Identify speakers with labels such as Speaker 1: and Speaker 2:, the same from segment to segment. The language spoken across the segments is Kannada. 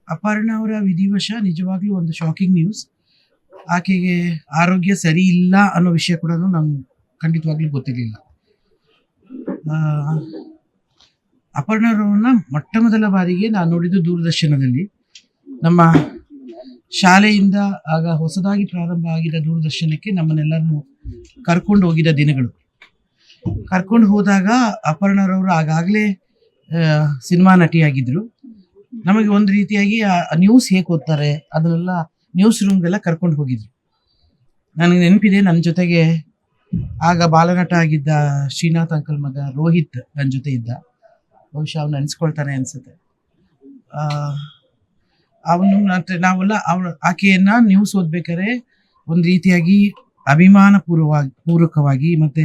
Speaker 1: ಅಪರ್ಣ ಅವರ ವಿಧಿವಶ ನಿಜವಾಗ್ಲೂ ಒಂದು ಶಾಕಿಂಗ್ ನ್ಯೂಸ್. ಆಕೆಗೆ ಆರೋಗ್ಯ ಸರಿ ಇಲ್ಲ ಅನ್ನೋ ವಿಷಯ ಕೂಡ ನಂಗೆ ಖಂಡಿತವಾಗ್ಲೂ ಗೊತ್ತಿರಲಿಲ್ಲ. ಅಪರ್ಣರವ್ರನ್ನ ಮೊಟ್ಟ ಮೊದಲ ಬಾರಿಗೆ ನಾನು ನೋಡಿದ್ದು ದೂರದರ್ಶನದಲ್ಲಿ. ನಮ್ಮ ಶಾಲೆಯಿಂದ ಆಗ ಹೊಸದಾಗಿ ಪ್ರಾರಂಭ ಆಗಿದ್ದ ದೂರದರ್ಶನಕ್ಕೆ ನಮ್ಮನ್ನೆಲ್ಲರನ್ನು ಕರ್ಕೊಂಡು ಹೋಗಿದ್ದ ದಿನಗಳು. ಕರ್ಕೊಂಡು ಹೋದಾಗ ಅಪರ್ಣರವರು ಆಗಾಗಲೇ ಸಿನಿಮಾ ನಟಿಯಾಗಿದ್ದರು. ನಮಗೆ ಒಂದು ರೀತಿಯಾಗಿ ಆ ನ್ಯೂಸ್ ಹೇಗೆ ಓದ್ತಾರೆ ಅದನ್ನೆಲ್ಲ ನ್ಯೂಸ್ ರೂಮ್ಗೆಲ್ಲ ಕರ್ಕೊಂಡು ಹೋಗಿದ್ರು. ನನಗೆ ನೆನಪಿದೆ, ನನ್ನ ಜೊತೆಗೆ ಆಗ ಬಾಲನಟ ಆಗಿದ್ದ ಶ್ರೀನಾಥ್ ಅಂಕಲ್ ಮಗ ರೋಹಿತ್ ನನ್ನ ಜೊತೆ ಇದ್ದ. ಬಹುಶಃ ಅವ್ನು ನೆನೆಸ್ಕೊಳ್ತಾನೆ ಅನಿಸುತ್ತೆ. ಅವನು ನಾವೆಲ್ಲ ಆಕೆಯನ್ನ ನ್ಯೂಸ್ ಓದ್ಬೇಕಾದ್ರೆ ಒಂದು ರೀತಿಯಾಗಿ ಅಭಿಮಾನ ಪೂರ್ವಕವಾಗಿ ಮತ್ತು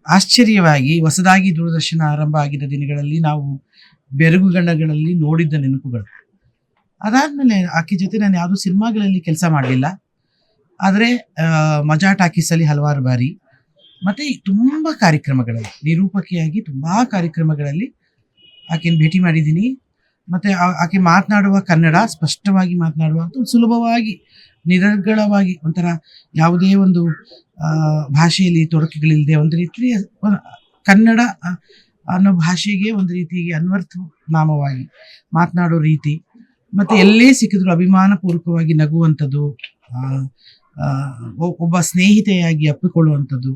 Speaker 1: ಆಶ್ಚರ್ಯವಾಗಿ ಹೊಸದಾಗಿ ದೂರದರ್ಶನ ಆರಂಭ ಆಗಿದ್ದ ದಿನಗಳಲ್ಲಿ ನಾವು ಬೆರಗುಗಣ್ಣಗಳಲ್ಲಿ ನೋಡಿದ್ದ ನೆನಪುಗಳು. ಅದಾದಮೇಲೆ ಆಕೆ ಜೊತೆ ನಾನು ಯಾವುದೂ ಸಿನಿಮಾಗಳಲ್ಲಿ ಕೆಲಸ ಮಾಡಲಿಲ್ಲ. ಆದರೆ ಮಜಾ ಟಾಕೀಸಲ್ಲಿ ಹಲವಾರು ಬಾರಿ ಮತ್ತು ತುಂಬ ಕಾರ್ಯಕ್ರಮಗಳಲ್ಲಿ ನಿರೂಪಕಿಯಾಗಿ ತುಂಬ ಕಾರ್ಯಕ್ರಮಗಳಲ್ಲಿ ಆಕೆಯನ್ನು ಭೇಟಿ ಮಾಡಿದ್ದೀನಿ. ಮತ್ತು ಆಕೆ ಮಾತನಾಡುವ ಕನ್ನಡ ಸ್ಪಷ್ಟವಾಗಿ ಮಾತನಾಡುವಂಥ ಸುಲಭವಾಗಿ ನಿರರ್ಗಳವಾಗಿ ಒಂಥರ ಯಾವುದೇ ಒಂದು ಭಾಷೆಯಲ್ಲಿ ತೊಡಕುಗಳಿಲ್ಲದೆ ಒಂದು ರೀತಿ ಕನ್ನಡ ಅನ್ನೋ ಭಾಷೆಗೆ ಒಂದು ರೀತಿ ಅನ್ವರ್ಥನಾಮವಾಗಿ ಮಾತನಾಡೋ ರೀತಿ, ಮತ್ತು ಎಲ್ಲೇ ಸಿಕ್ಕಿದ್ರು ಅಭಿಮಾನಪೂರ್ವಕವಾಗಿ ನಗುವಂಥದ್ದು, ಒಬ್ಬ ಸ್ನೇಹಿತೆಯಾಗಿ ಅಪ್ಪಿಕೊಳ್ಳುವಂಥದ್ದು,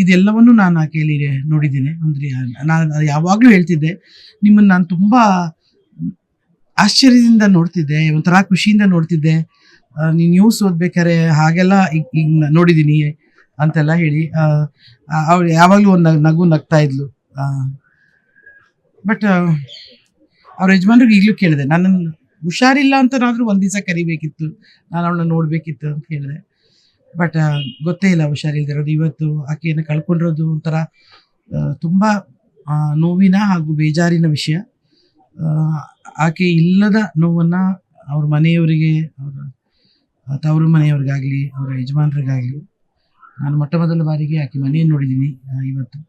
Speaker 1: ಇದೆಲ್ಲವನ್ನು ನಾನು ಆಕೆಯಲ್ಲಿ ನೋಡಿದ್ದೇನೆ. ಅಂದರೆ ನಾನು ಯಾವಾಗಲೂ ಹೇಳ್ತಿದ್ದೆ, ನಿಮ್ಮನ್ನು ನಾನು ತುಂಬ ಆಶ್ಚರ್ಯದಿಂದ ನೋಡ್ತಿದ್ದೆ, ಒಂಥರ ಖುಷಿಯಿಂದ ನೋಡ್ತಿದ್ದೆ. ನೀನು ನ್ಯೂಸ್ ಓದ್ಬೇಕಾರೆ ಹಾಗೆಲ್ಲ ಈಗ ನೋಡಿದ್ದೀನಿ ಅಂತೆಲ್ಲ ಹೇಳಿ ಅವಳು ಯಾವಾಗಲೂ ಒಂದು ನಗು ನಗ್ತಾ ಇದ್ಲು. ಬಟ್ ಅವ್ರ ಯಜಮಾನ್ರಿಗೆ ಈಗಲೂ ಕೇಳಿದೆ, ನನ್ನನ್ನು ಹುಷಾರಿಲ್ಲ ಅಂತನಾದರೂ ಒಂದು ದಿವಸ ಕರಿಬೇಕಿತ್ತು, ನಾನು ಅವಳನ್ನ ನೋಡಬೇಕಿತ್ತು ಅಂತ ಹೇಳಿದೆ. ಬಟ್ ಗೊತ್ತೇ ಇಲ್ಲ ಹುಷಾರಿಲ್ದಿರೋದು. ಇವತ್ತು ಆಕೆಯನ್ನು ಕಳ್ಕೊಂಡಿರೋದು ಒಂಥರ ತುಂಬ ನೋವಿನ ಹಾಗೂ ಬೇಜಾರಿನ ವಿಷಯ. ಆಕೆ ಇಲ್ಲದ ನೋವನ್ನು ಅವ್ರ ಮನೆಯವರಿಗೆ, ಅವರ ತವರು ಮನೆಯವ್ರಿಗಾಗಲಿ ಅವರ ಯಜಮಾನರಿಗಾಗಲಿ, ನಾನು ಮೊಟ್ಟ ಮೊದಲ ಬಾರಿಗೆ ಆಕೆ ಮನೆಯನ್ನು ನೋಡಿದ್ದೀನಿ ಇವತ್ತು.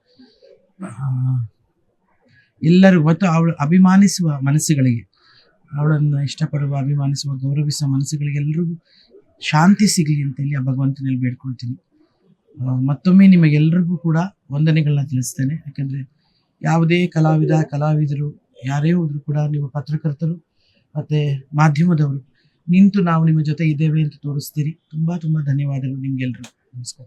Speaker 1: ಎಲ್ಲರಿಗೂ ಮತ್ತು ಅವಳು ಅಭಿಮಾನಿಸುವ ಮನಸ್ಸುಗಳಿಗೆ, ಅವಳನ್ನು ಇಷ್ಟಪಡುವ ಅಭಿಮಾನಿಸುವ ಗೌರವಿಸುವ ಮನಸ್ಸುಗಳಿಗೆ ಎಲ್ಲರಿಗೂ ಶಾಂತಿ ಸಿಗಲಿ ಅಂತೇಳಿ ಆ ಭಗವಂತನಲ್ಲಿ ಬೇಡ್ಕೊಳ್ತೀನಿ. ಮತ್ತೊಮ್ಮೆ ನಿಮಗೆಲ್ಲರಿಗೂ ಕೂಡ ವಂದನೆಗಳನ್ನ ತಿಳಿಸ್ತೇನೆ. ಯಾಕಂದರೆ ಯಾವುದೇ ಕಲಾವಿದರು ಯಾರೇ ಹೋದರೂ ಕೂಡ ನೀವು ಪತ್ರಕರ್ತರು ಮತ್ತು ಮಾಧ್ಯಮದವರು ನಿಂತು ನಾವು ನಿಮ್ಮ ಜೊತೆ ಇದ್ದೇವೆ ಅಂತ ತೋರಿಸ್ತೀರಿ. ತುಂಬ ತುಂಬ ಧನ್ಯವಾದಗಳು ನಿಮಗೆಲ್ಲರಿಗೂ. ನಮಸ್ಕಾರ.